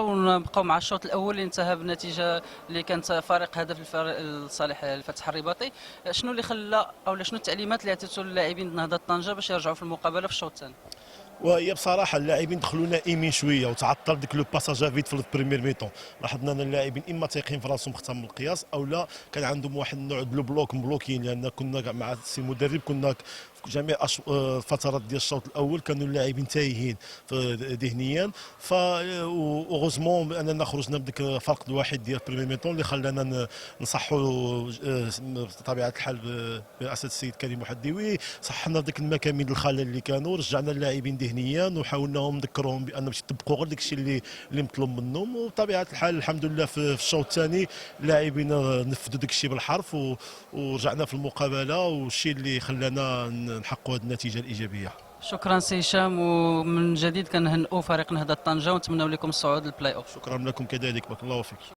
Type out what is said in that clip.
ونبقاو مع الشوط الاول اللي انتهى بنتيجه اللي كانت فريق هدف الفريق لصالح الفتح الرباطي. شنو اللي خلى او شنو التعليمات اللي عطيتوا للاعبين نهضه طنجه باش يرجعوا في المقابله في الشوط الثاني؟ وهي بصراحه اللاعبين دخلوا نائمين شويه وتعطل ديك لو باساج فيت في البريمير ميتون. لاحظنا ان اللاعبين اما تايقين في راسهم اكثر من القياس او لا كان عندهم واحد النوع ديال البلوك مبلوكين، لان كنا كاع مع السي المدرب كنا في جميع الفترات ديال الشوط الاول كانوا اللاعبين تايهين ذهنيا. ف اوغوزمون اننا خرجنا بديك فرق الواحد ديال البريمير ميتون اللي خلانا نصحوا بطبيعه الحال برئاسه السيد كريم محدوي. صحنا ديك المكامن الخلل اللي كانوا، رجعنا اللاعبين ذهنيا وحاولناهم نذكرهم بان باش يطبقوا غير داك الشيء اللي مطلوب منهم. وبطبيعه الحال الحمد لله في الشوط الثاني اللاعبين نفذوا داك الشيء بالحرف ورجعنا في المقابله، والشيء اللي خلانا نحققوا هذه النتيجه الايجابيه. شكرا سي هشام، ومن جديد كنهنئوا فريق نهضه طنجه ونتمنوا لكم الصعود للبلاي اوف. شكرا لكم كذلك، بارك الله فيك.